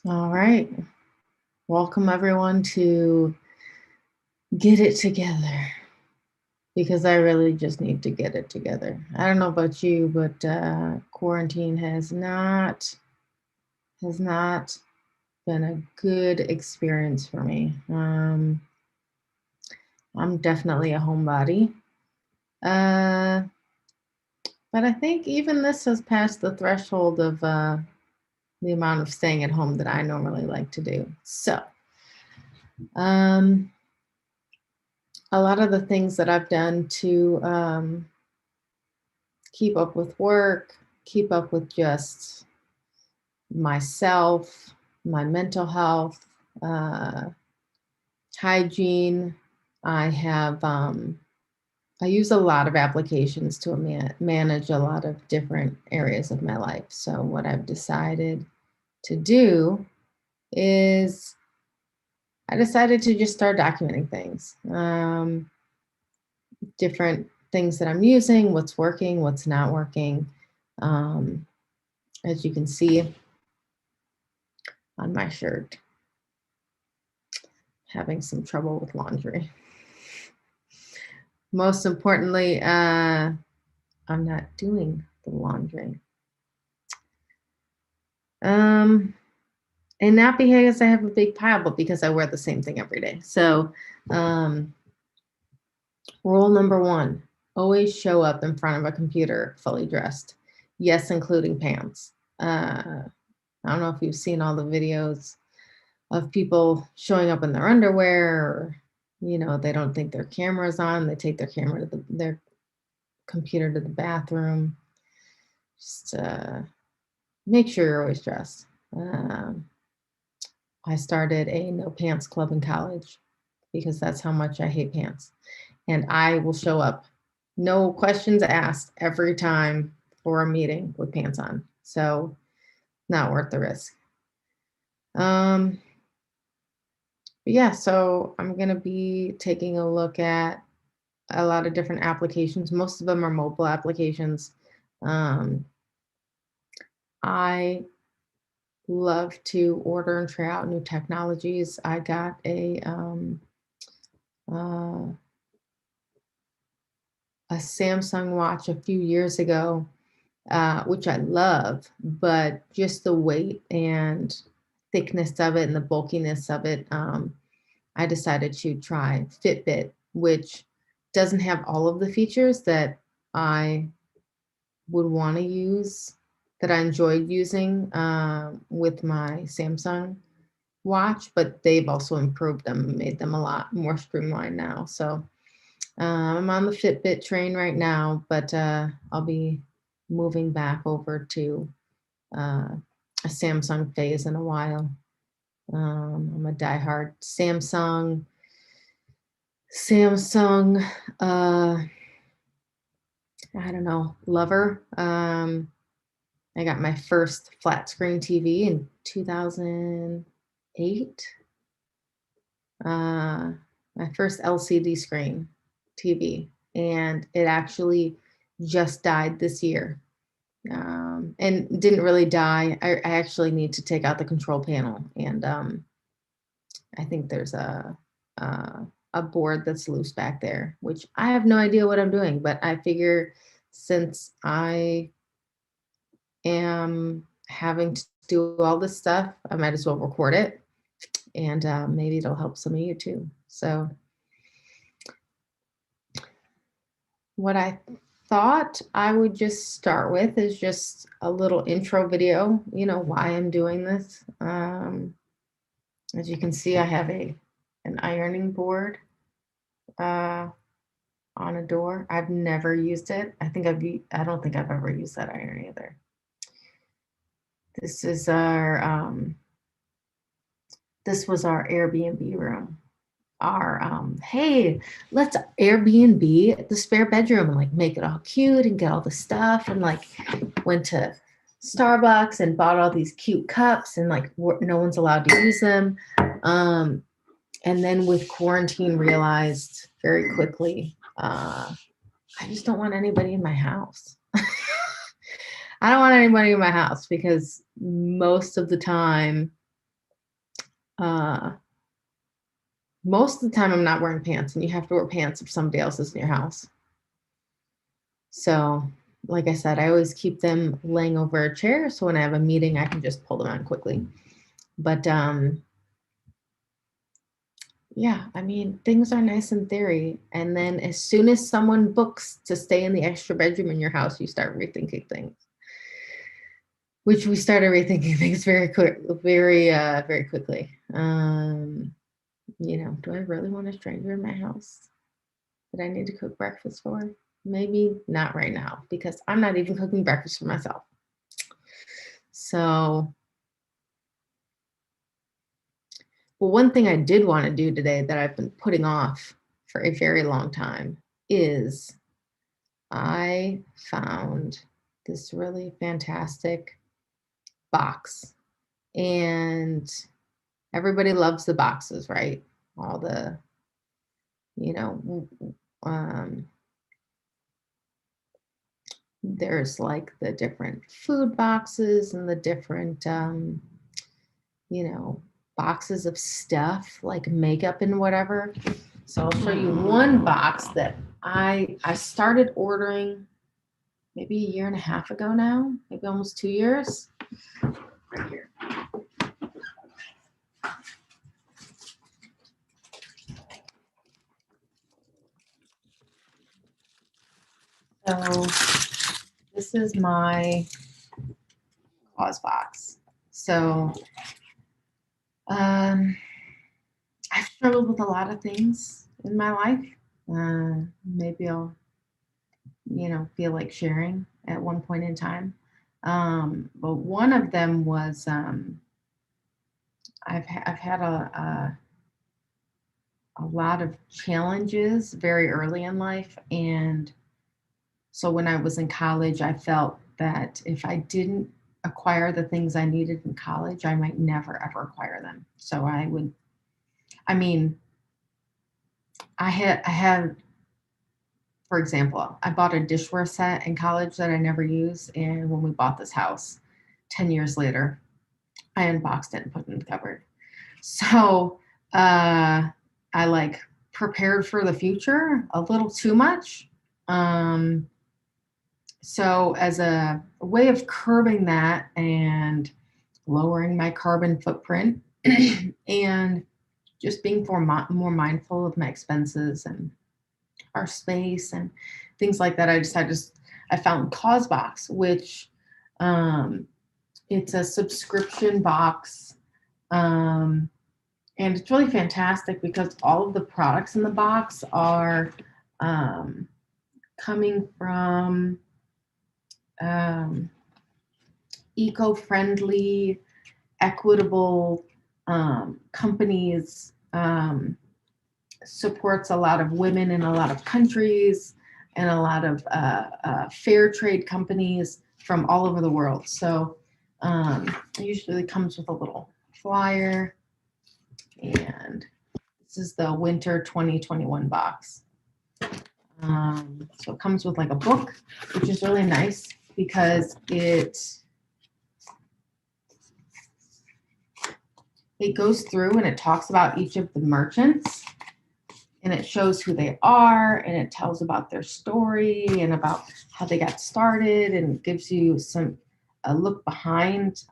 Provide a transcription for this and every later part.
All right. Welcome everyone to Get It Together because I really just need to get it together. I don't know about you, but quarantine has not been a good experience for me. I'm definitely a homebody. Uh, but I think even this has passed the threshold of the amount of staying at home that I normally like to do. So, um, a lot of the things that I've done to keep up with work, keep up with just myself, my mental health, uh, hygiene. I have, I use a lot of applications to manage a lot of different areas of my life. So, what I've decided to do is I decided to just start documenting things, different things that I'm using, what's working, what's not working. Um, as you can see on my shirt, having some trouble with laundry. Most importantly, I'm not doing the laundry. Um, and not because I have a big pile, but because I wear the same thing every day. So, um, rule number one, always show up in front of a computer fully dressed. Yes, including pants. I don't know if you've seen all the videos of people showing up in their underwear or, they don't think their camera's on. They take their camera to their computer to the bathroom. Just make sure you're always dressed. Um, I started a no pants club in college because that's how much I hate pants. And I will show up, no questions asked, every time for a meeting with pants on. So, not worth the risk. Um, but yeah, so I'm going to be taking a look at a lot of different applications. Most of them are mobile applications. Um, I love to order and try out new technologies. I got uh, a Samsung watch a few years ago, which I love, but just the weight and thickness of it and the bulkiness of it, I decided to try Fitbit, which doesn't have all of the features that I would want to use, that I enjoyed using with my Samsung watch, but they've also improved them, made them a lot more streamlined now. So I'm on the Fitbit train right now, but I'll be moving back over to uh, a Samsung phase in a while. I'm a diehard Samsung, I don't know, lover. I got my first flat screen TV in 2008. uh, my first LCD screen TV, and it actually just died this year. And didn't really die. I actually need to take out the control panel, and I think there's a a board that's loose back there, which I have no idea what I'm doing. But I figure since I am having to do all this stuff, I might as well record it, and maybe it'll help some of you too. So what I thought I would just start with is just a little intro video, why I'm doing this. As you can see, I have an ironing board uh, on a door. I've never used it. I don't think I've ever used that iron either. This is this was our Airbnb room. Our hey, let's Airbnb the spare bedroom and like make it all cute and get all the stuff, and like went to Starbucks and bought all these cute cups, and like no one's allowed to use them. Um, and then with quarantine, realized very quickly, I just don't want anybody in my house. I don't want anybody in my house because most of the time most of the time I'm not wearing pants, and you have to wear pants if somebody else is in your house. So like I said, I always keep them laying over a chair, so when I have a meeting, I can just pull them on quickly. But yeah, I mean, things are nice in theory. And then as soon as someone books to stay in the extra bedroom in your house, you start rethinking things. Which we started rethinking things very quickly. You know, do I really want a stranger in my house that I need to cook breakfast for? Maybe not right now, because I'm not even cooking breakfast for myself. So, well, one thing I did want to do today that I've been putting off for a very long time is I found this really fantastic box, and everybody loves the boxes, right? All the, you know, there's like the different food boxes and the different, you know, boxes of stuff like makeup and whatever. So I'll show you one box that I started ordering maybe a year and a half ago now, maybe almost 2 years. Right here. So this is my Causebox. So I've struggled with a lot of things in my life. Maybe I'll, you know, feel like sharing at one point in time. But one of them was I've had a lot of challenges very early in life, and so when I was in college, I felt that if I didn't acquire the things I needed in college, I might never ever acquire them. So I mean, I had, for example, I bought a dishware set in college that I never used, and when we bought this house 10 years later, I unboxed it and put it in the cupboard. So I like prepared for the future a little too much. So as a way of curbing that and lowering my carbon footprint and just being more mindful of my expenses and our space and things like that, I found Causebox, which it's a subscription box. And it's really fantastic because all of the products in the box are coming from eco-friendly, equitable companies, supports a lot of women in a lot of countries and a lot of fair trade companies from all over the world. So it usually comes with a little flyer, and this is the winter 2021 box. So it comes with like a book, which is really nice because it goes through and it talks about each of the merchants, and it shows who they are, and it tells about their story and about how they got started, and gives you a look behind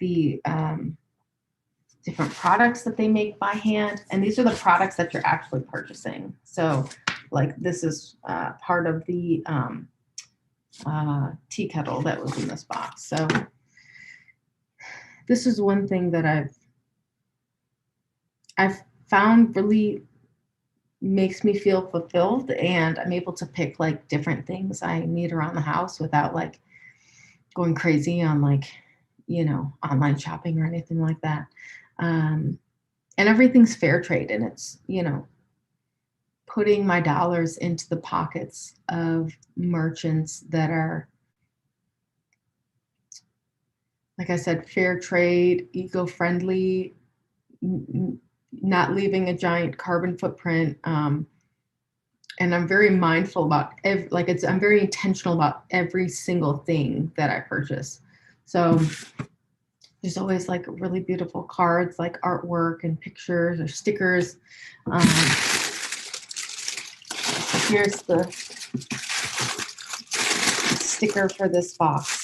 the different products that they make by hand. And these are the products that you're actually purchasing. So like this is part of the tea kettle that was in this box. So this is one thing that I've found really makes me feel fulfilled, and I'm able to pick like different things I need around the house without like going crazy on like, you know, online shopping or anything like that. And everything's fair trade, and it's, you know, putting my dollars into the pockets of merchants that are, like I said, fair trade, eco-friendly, not leaving a giant carbon footprint. And I'm very mindful about I'm very intentional about every single thing that I purchase. So There's always like really beautiful cards, like artwork and pictures or stickers. So here's the sticker for this box.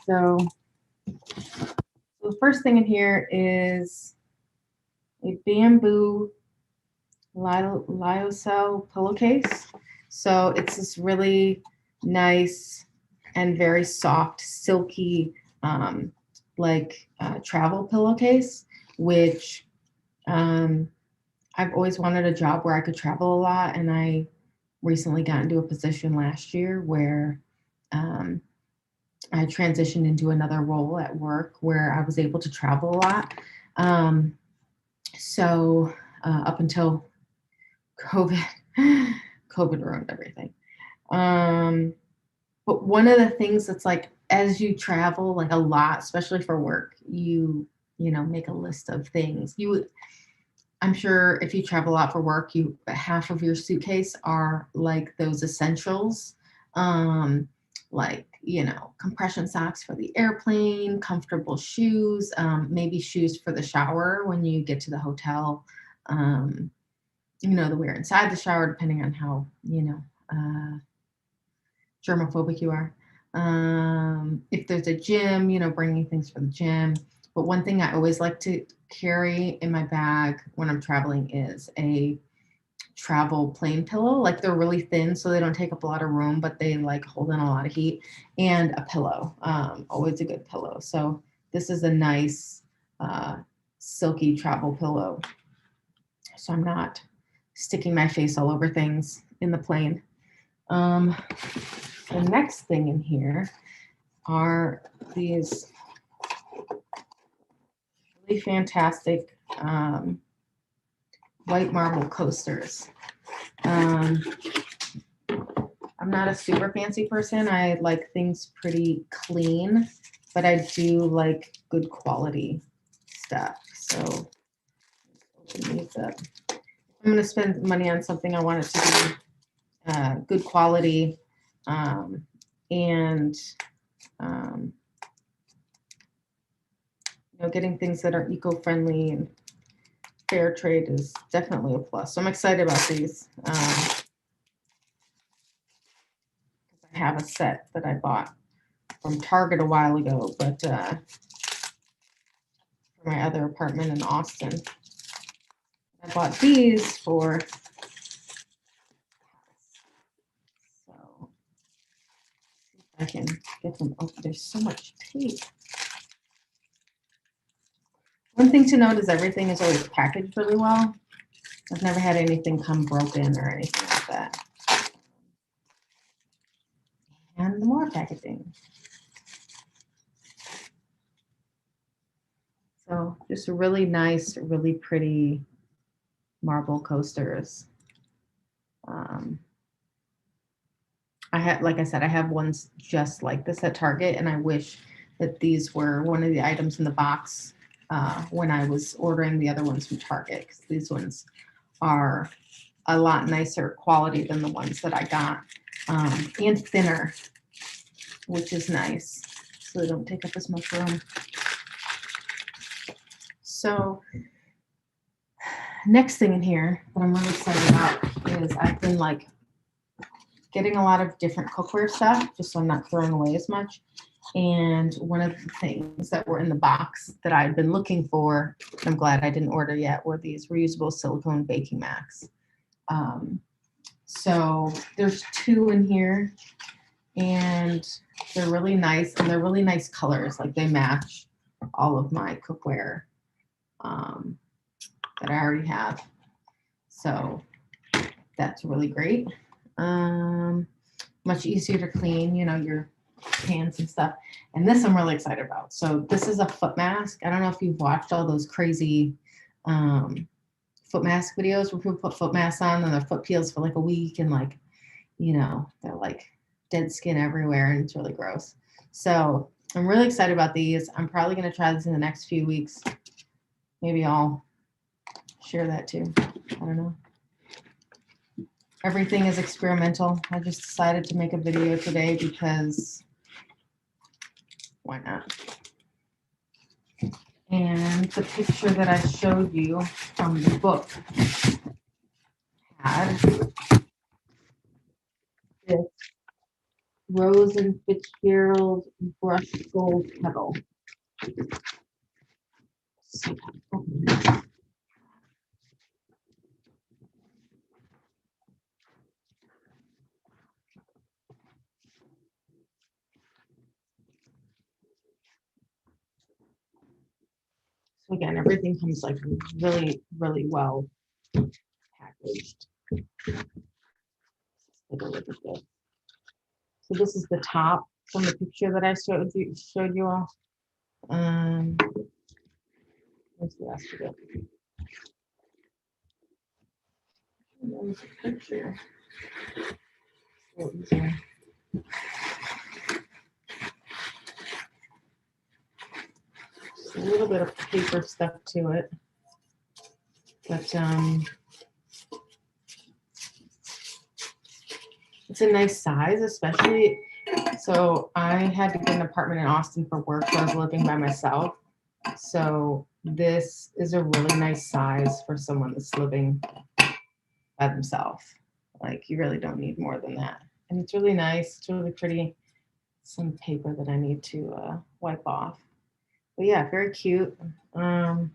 So the first thing in here is a bamboo lyocell pillowcase. So it's this really nice and very soft, silky, travel pillowcase, which I've always wanted a job where I could travel a lot. And I recently got into a position last year where I transitioned into another role at work where I was able to travel a lot. So up until COVID ruined everything. But one of the things that's like, as you travel like a lot, especially for work, you make a list of things. I'm sure if you travel a lot for work, half of your suitcase are like those essentials, like compression socks for the airplane, comfortable shoes, maybe shoes for the shower when you get to the hotel. The wear inside the shower, depending on how germophobic you are. If there's a gym, bringing things for the gym. But one thing I always like to carry in my bag when I'm traveling is a travel plane pillow. Like they're really thin, so they don't take up a lot of room, but they like hold in a lot of heat. And a pillow, always a good pillow. So this is a nice silky travel pillow, so I'm not sticking my face all over things in the plane. The next thing in here are these really fantastic white marble coasters. I'm not a super fancy person. I like things pretty clean, but I do like good quality stuff. So open these up. I'm going to spend money on something I want it to be good quality, and getting things that are eco-friendly and fair trade is definitely a plus. So I'm excited about these. I have a set that I bought from Target a while ago, but for my other apartment in Austin, I bought these for. So see if I can get them open. There's so much tape. One thing to note is everything is always packaged really well. I've never had anything come broken or anything like that. And more packaging. So just really nice, really pretty marble coasters. Like I said, I have ones just like this at Target, and I wish that these were one of the items in the box when I was ordering the other ones from Target, because these ones are a lot nicer quality than the ones that I got, and thinner, which is nice, so they don't take up as much room. So next thing in here that I'm really excited about is I've been like getting a lot of different cookware stuff just so I'm not throwing away as much. And one of the things that were in the box that I'd been looking for, I'm glad I didn't order yet, were these reusable silicone baking mats. So there's 2 in here, and they're really nice, and they're really nice colors. Like they match all of my cookware that I already have. So that's really great. Much easier to clean, your pans and stuff. And this I'm really excited about. So this is a foot mask. I don't know if you've watched all those crazy foot mask videos where people put foot masks on and their foot peels for like a week, and like, they're like dead skin everywhere, and it's really gross. So I'm really excited about these. I'm probably going to try this in the next few weeks. Maybe I'll share that too. I don't know. Everything is experimental. I just decided to make a video today because why not? And the picture that I showed you from the book had this Rose and Fitzgerald brushed gold kettle. So again, everything comes like really, really well packaged. Take a look at this. So this is the top from the picture that I showed you all. Where's the rest of it? There's a picture. So easier. Just a little bit of paper stuck to it, but it's a nice size, especially. So I had to get an apartment in Austin for work, so I was living by myself. So this is a really nice size for someone that's living by themselves. Like, you really don't need more than that. And it's really nice. It's really pretty. Some paper that I need to wipe off. But yeah, very cute. So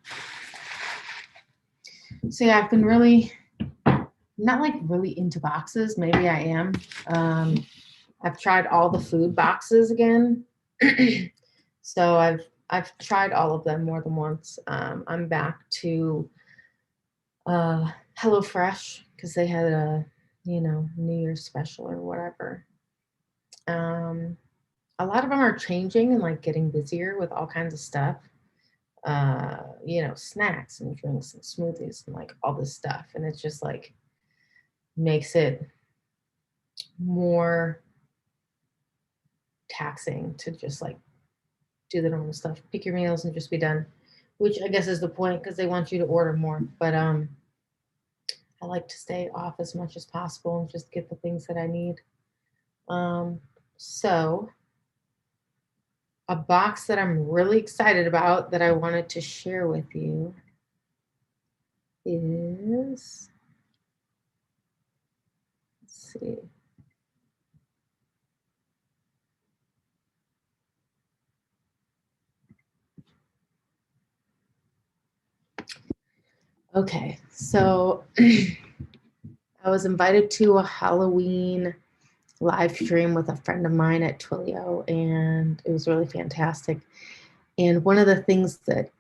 yeah, I've been really, not like really into boxes. Maybe I am. I've tried all the food boxes again. So I've tried all of them more than once. I'm back to HelloFresh because they had a New Year's special or whatever. A lot of them are changing and like getting busier with all kinds of stuff. Snacks and drinks and smoothies and like all this stuff. And it's just like makes it more taxing to just like do the normal stuff, pick your meals and just be done, which I guess is the point because they want you to order more. But I like to stay off as much as possible and just get the things that I need. So a box that I'm really excited about that I wanted to share with you is, let's see. Okay, so I was invited to a Halloween live stream with a friend of mine at Twilio, and it was really fantastic. And one of the things that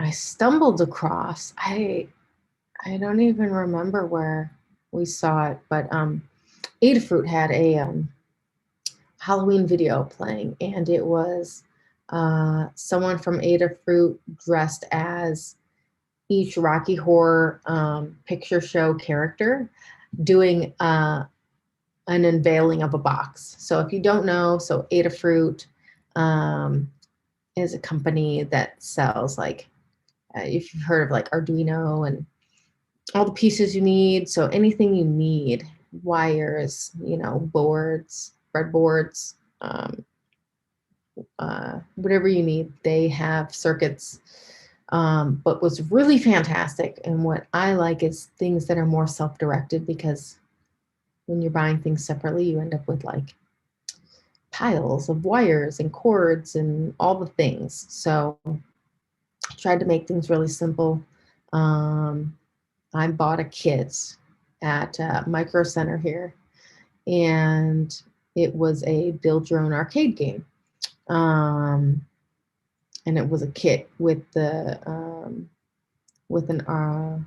I stumbled across, I don't even remember where we saw it, but Adafruit had a Halloween video playing, and it was someone from Adafruit dressed as each Rocky Horror Picture Show character doing an unveiling of a box. So if you don't know, so Adafruit is a company that sells like, if you've heard of like Arduino and all the pieces you need. So anything you need, wires, boards, breadboards, whatever you need, they have circuits. But what's really fantastic and what I like is things that are more self-directed, because when you're buying things separately, you end up with like piles of wires and cords and all the things. So I tried to make things really simple. I bought a kit at Micro Center here, and it was a build your own arcade game. And it was a kit with the with an I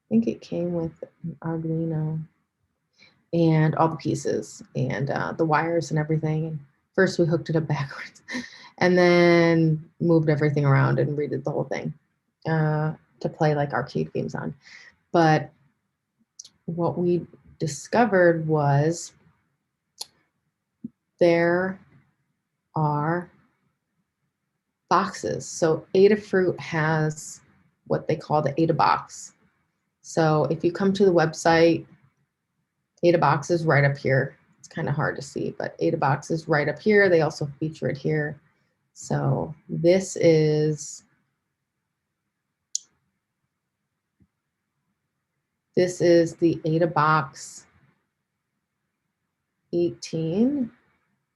think it came with an Arduino and all the pieces and the wires and everything. And first we hooked it up backwards and then moved everything around and redid the whole thing to play like arcade games on. But what we discovered was there are boxes. So Adafruit has what they call the AdaBox. So if you come to the website, AdaBox is right up here. It's kind of hard to see, but AdaBox is right up here. They also feature it here. So this is the Adabox 18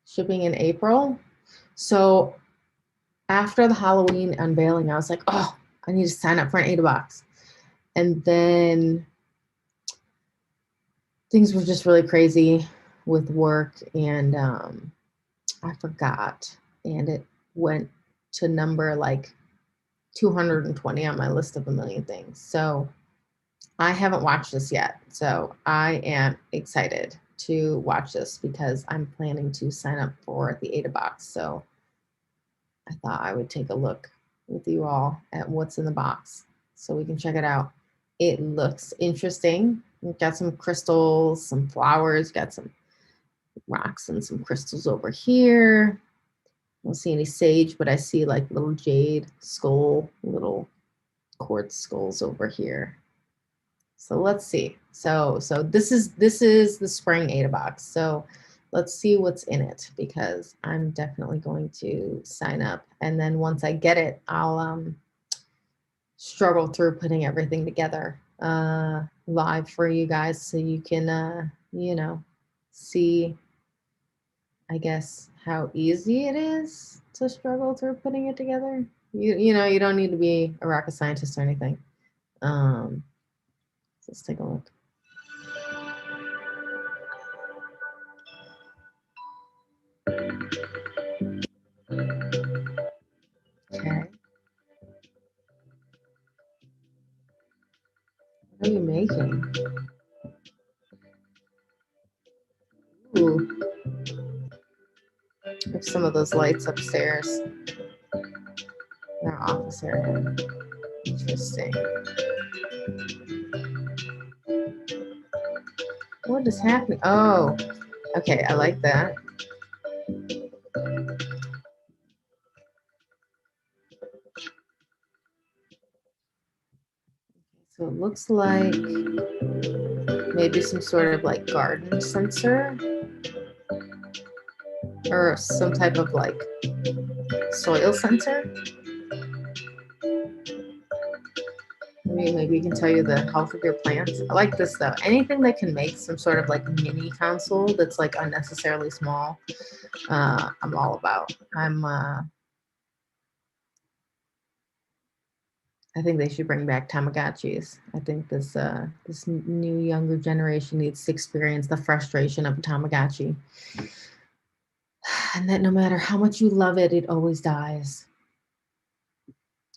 shipping in April. So after the Halloween unveiling, I was like, oh, I need to sign up for an Adabox. And then things were just really crazy with work, and I forgot. And it went to number like 220 on my list of a million things. So I haven't watched this yet. So I am excited to watch this because I'm planning to sign up for the Adabox. So I thought I would take a look with you all at what's in the box so we can check it out. It looks interesting. We've got some crystals, some flowers, got some rocks and some crystals over here. I don't see any sage, but I see like little jade skull, little quartz skulls over here. So let's see. So this is the spring Adabox. So let's see what's in it because I'm definitely going to sign up. And then once I get it, I'll struggle through putting everything together live for you guys so you can you know, see, I guess, how easy it is to struggle through putting it together. You know, you don't need to be a rocket scientist or anything. Let's take a look. Okay. What are you making? Ooh, there's some of those lights upstairs in our office area. Interesting. What is happening? Oh, okay. I like that. So it looks like maybe some sort of like garden sensor or some type of like soil sensor. Maybe you can tell you the health of your plants. I like this though. Anything that can make some sort of like mini console that's like unnecessarily small, I'm all about. I think they should bring back Tamagotchis. I think this new younger generation needs to experience the frustration of a Tamagotchi, and that no matter how much you love it, it always dies.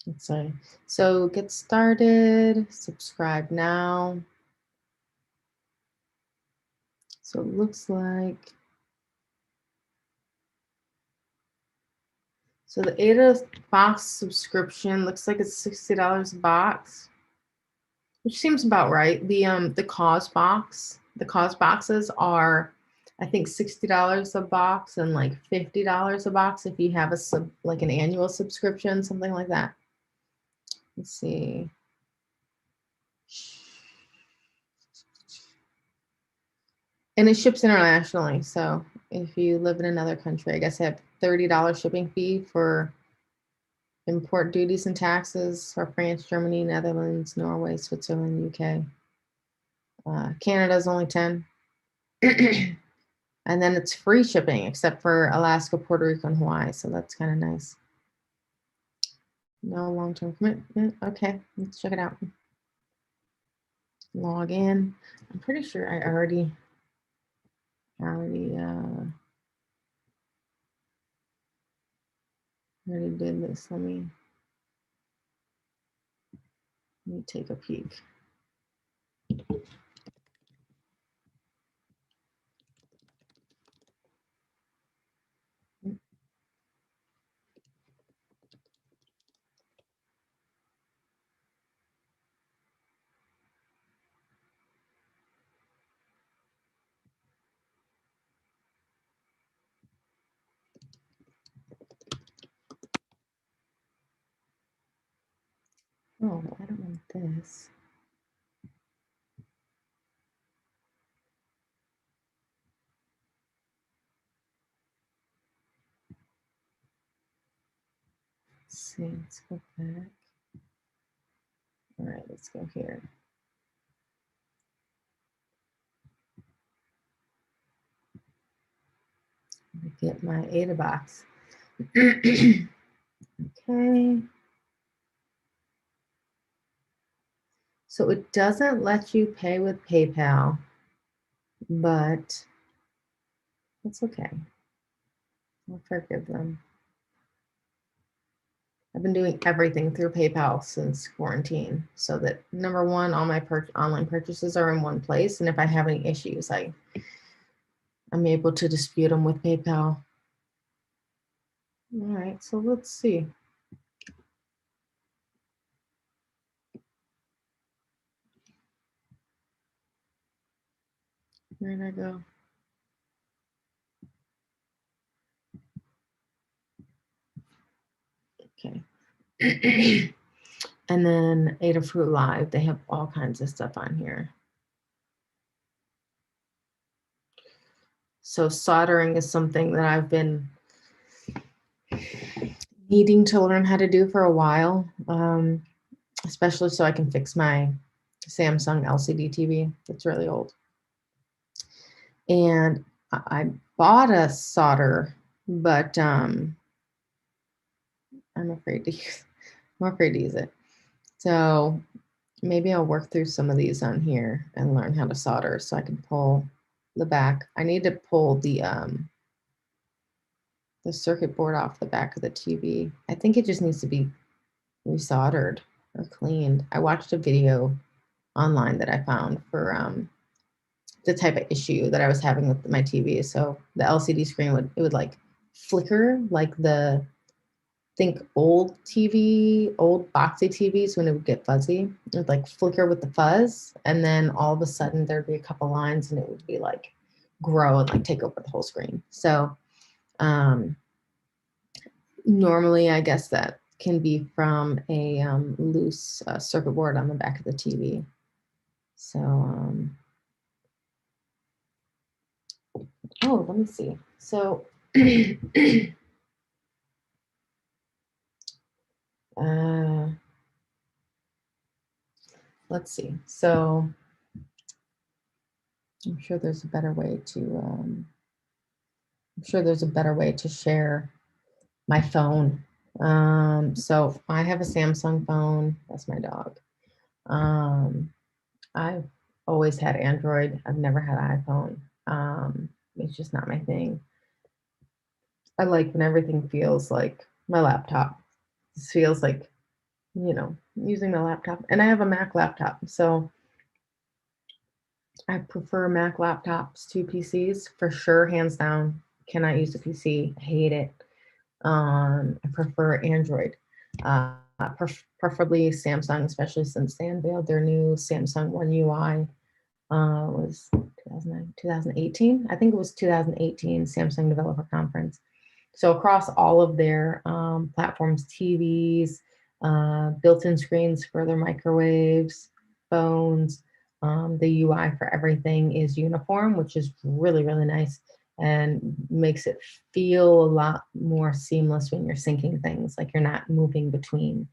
Let's see. So get started. Subscribe now. So it looks like. So the Ada box subscription looks like it's $60 a box, which seems about right. The Causebox, the Causeboxes are, I think, $60 a box and like $50 a box if you have a like an annual subscription, something like that. Let's see. And it ships internationally. So if you live in another country, I guess they have $30 shipping fee for import duties and taxes for France, Germany, Netherlands, Norway, Switzerland, UK. Canada's only 10. And then it's free shipping except for Alaska, Puerto Rico, and Hawaii. So that's kind of nice. No long-term commitment. Okay, let's check it out. Log in. I'm pretty sure I already did this. Let me take a peek. Oh, I don't want this. see, let's go back. All right, let's go here. Get my Adabox. Okay. So it doesn't let you pay with PayPal, but it's okay. I'll forgive them. I've been doing everything through PayPal since quarantine, so that number one, all my online purchases are in one place, and if I have any issues, I'm able to dispute them with PayPal. All right, so let's see. Where did I go? Okay. And then Adafruit Live, they have all kinds of stuff on here. So soldering is something that I've been needing to learn how to do for a while, especially so I can fix my Samsung LCD TV that's really old. And I bought a solder, but I'm afraid to use it. So maybe I'll work through some of these on here and learn how to solder so I can pull the back. I need to pull the circuit board off the back of the TV. I think it just needs to be resoldered or cleaned. I watched a video online that I found for the type of issue that I was having with my TV. So the LCD screen would like flicker, like think old boxy TVs when it would get fuzzy. It would like flicker with the fuzz, and then all of a sudden there'd be a couple lines, and it would be like grow and like take over the whole screen. So normally, I guess that can be from a loose circuit board on the back of the TV. So, oh, let me see. So, let's see. So, I'm sure there's a better way to share my phone. So I have a Samsung phone. That's my dog. I've always had Android. I've never had iPhone. It's just not my thing. I like when everything feels like my laptop. This feels like, using my laptop. And I have a Mac laptop. So I prefer Mac laptops to PCs for sure, hands down. Cannot use a PC. I hate it. I prefer Android. Preferably Samsung, especially since they unveiled their new Samsung One UI. Was 2009, 2018. I think it was 2018 Samsung Developer Conference. So across all of their platforms, TVs, built-in screens for their microwaves, phones, the UI for everything is uniform, which is really, really nice and makes it feel a lot more seamless when you're syncing things, like you're not moving between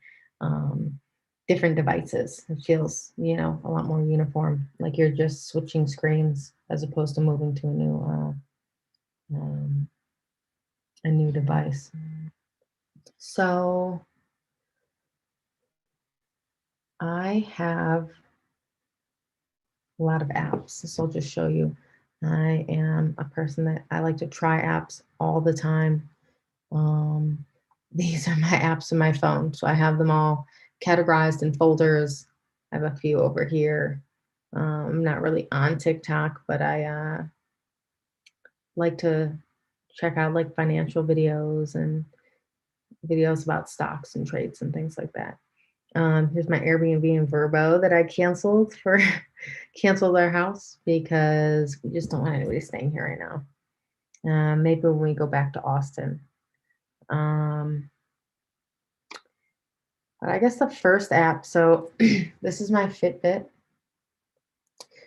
different devices. It feels, a lot more uniform, like you're just switching screens as opposed to moving to a new device. So I have a lot of apps. So I'll just show you. I am a person that I like to try apps all the time. These are my apps on my phone. So I have them all categorized in folders. I have a few over here. I'm not really on TikTok, but I like to check out like financial videos and videos about stocks and trades and things like that. Here's my Airbnb in Verbo that I canceled our house because we just don't want anybody staying here right now. Maybe when we go back to Austin. But I guess the first app, so this is my Fitbit.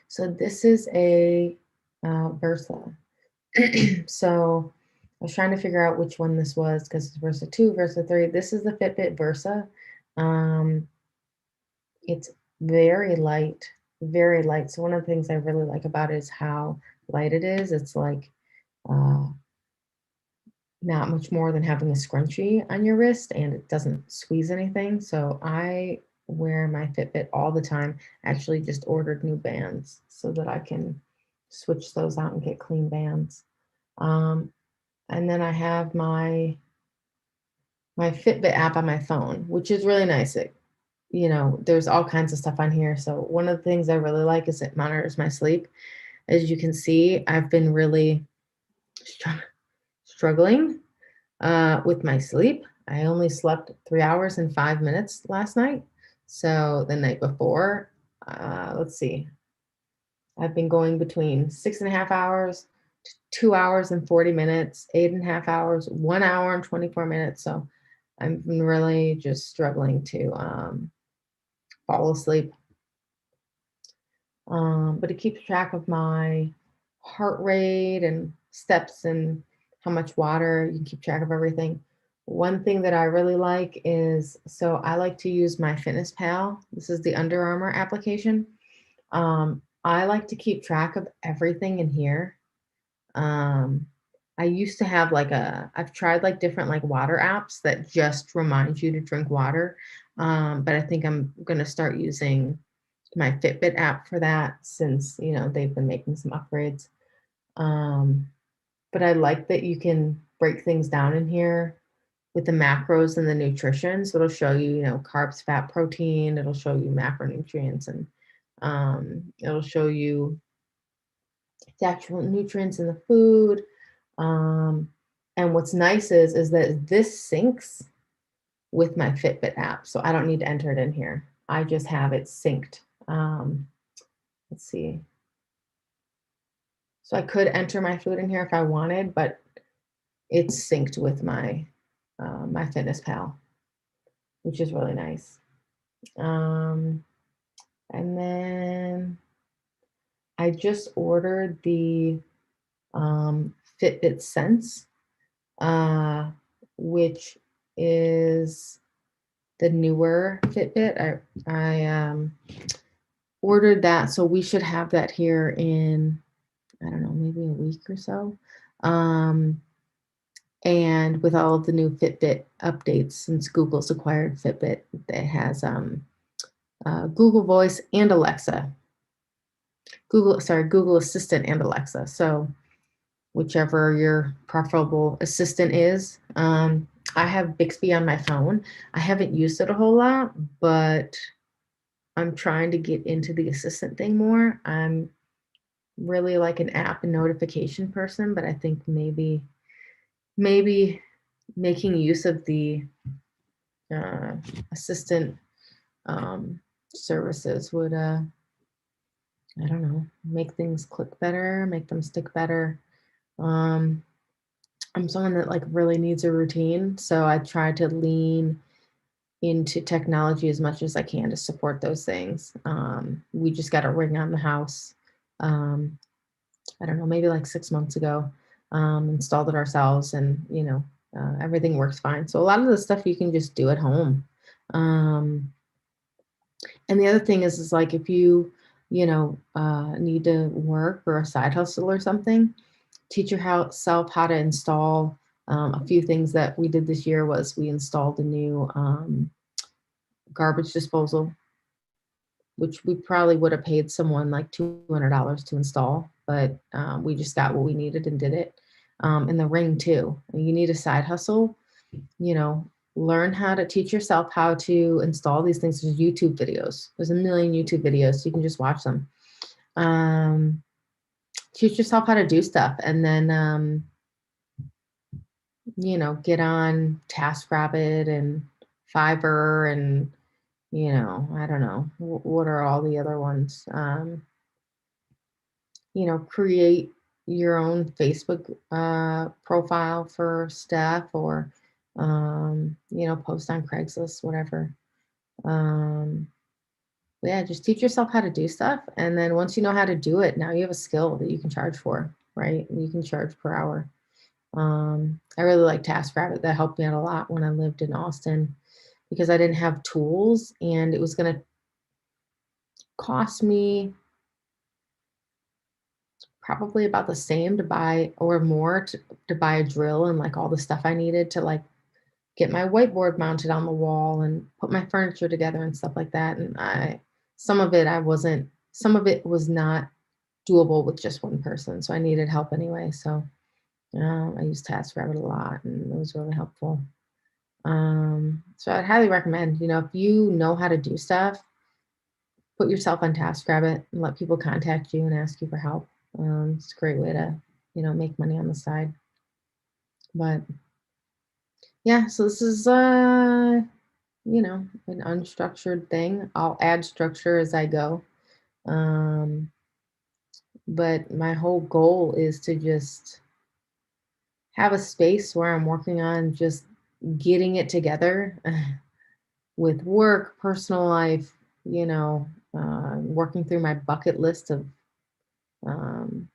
So this is a Versa. So was trying to figure out which one this was because it's Versa 2, Versa 3. This is the Fitbit Versa. It's very light, very light. So one of the things I really like about it is how light it is. It's like not much more than having a scrunchie on your wrist, and it doesn't squeeze anything. So I wear my Fitbit all the time. Actually just ordered new bands so that I can switch those out and get clean bands. And then I have my Fitbit app on my phone, which is really nice. There's all kinds of stuff on here. So one of the things I really like is it monitors my sleep. As you can see, I've been really struggling with my sleep. I only slept 3 hours and 5 minutes last night. So the night before, let's see, I've been going between 6.5 hours, 2 hours and 40 minutes, 8.5 hours, 1 hour and 24 minutes. So I've been really just struggling to fall asleep. But it keeps track of my heart rate and steps and how much water. You can keep track of everything. One thing that I really like is, so I like to use my Fitness Pal. This is the Under Armour application. I like to keep track of everything in here. I used to have I've tried like different like water apps that just remind you to drink water. But I think I'm going to start using my Fitbit app for that since, they've been making some upgrades. But I like that you can break things down in here with the macros and the nutrition. So it'll show you, carbs, fat, protein. It'll show you macronutrients, and it'll show you the actual nutrients in the food. And what's nice is that this syncs with my Fitbit app. So I don't need to enter it in here. I just have it synced. Let's see. So I could enter my food in here if I wanted, but it's synced with my my Fitness Pal, which is really nice. And then I just ordered the Fitbit Sense, which is the newer Fitbit. I ordered that, so we should have that here in, I don't know, maybe a week or so. And with all of the new Fitbit updates, since Google's acquired Fitbit, it has Google Voice and Alexa. Google Assistant and Alexa. So whichever your preferable assistant is. I have Bixby on my phone. I haven't used it a whole lot, but I'm trying to get into the assistant thing more. I'm really like an app and notification person, but I think maybe making use of the assistant services would, I don't know, make things click better, make them stick better. I'm someone that like really needs a routine, so I try to lean into technology as much as I can to support those things. We just got a Ring on the house. I don't know, maybe like 6 months ago. Installed it ourselves, and everything works fine. So a lot of the stuff you can just do at home. And the other thing is like if you need to work or a side hustle or something, teach yourself how to install. A few things that we did this year was we installed a new garbage disposal, which we probably would have paid someone like $200 to install, but we just got what we needed and did it. And the Ring too. You need a side hustle, learn how to teach yourself how to install these things. There's YouTube videos. There's a million YouTube videos. So you can just watch them. Teach yourself how to do stuff, and then, get on TaskRabbit and Fiverr and, I don't know, what are all the other ones? Create your own Facebook profile for stuff, or, post on Craigslist, whatever. Yeah, just teach yourself how to do stuff. And then once you know how to do it, now you have a skill that you can charge for, right? You can charge per hour. I really like TaskRabbit. That helped me out a lot when I lived in Austin because I didn't have tools and it was going to cost me probably about the same to buy or more to buy a drill and like all the stuff I needed to like get my whiteboard mounted on the wall and put my furniture together and stuff like that. And some of it some of it was not doable with just one person. So I needed help anyway. So I used TaskRabbit a lot and it was really helpful. So I'd highly recommend, if you know how to do stuff, put yourself on TaskRabbit and let people contact you and ask you for help. It's a great way to, make money on the side. But yeah, so this is, an unstructured thing. I'll add structure as I go. But my whole goal is to just have a space where I'm working on just getting it together with work, personal life, working through my bucket list of, um,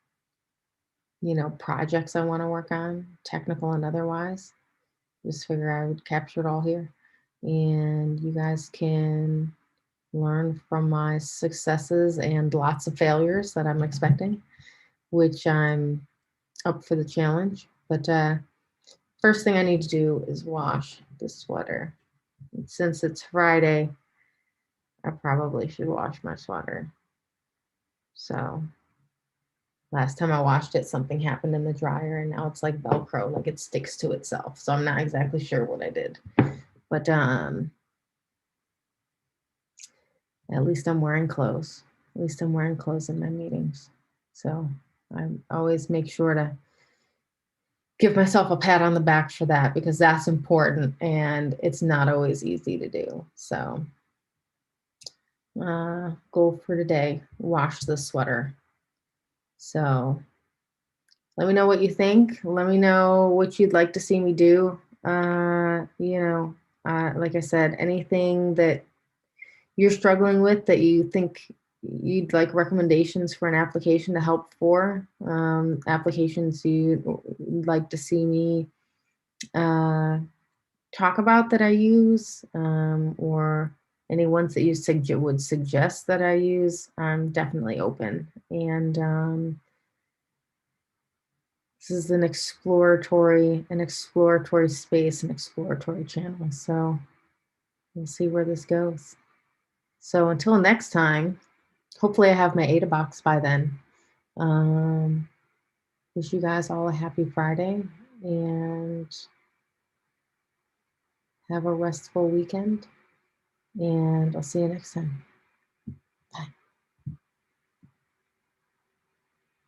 projects I want to work on, technical and otherwise. Just figure I would capture it all here. And you guys can learn from my successes and lots of failures that I'm expecting, which I'm up for the challenge. But first thing I need to do is wash the sweater. And since it's Friday, I probably should wash my sweater. So last time I washed it, something happened in the dryer and now it's like Velcro, like it sticks to itself. So I'm not exactly sure what I did. But at least I'm wearing clothes. At least I'm wearing clothes in my meetings. So I always make sure to give myself a pat on the back for that because that's important and it's not always easy to do. So goal for today, wash the sweater. So let me know what you think. Let me know what you'd like to see me do. Like I said, anything that you're struggling with that you think you'd like recommendations for an application to help for, applications you'd like to see me talk about that I use, or any ones that you would suggest that I use, I'm definitely open. And this is an exploratory space, an exploratory channel. So we'll see where this goes. So until next time, hopefully I have my ADA box by then. Wish you guys all a happy Friday and have a restful weekend. And I'll see you next time.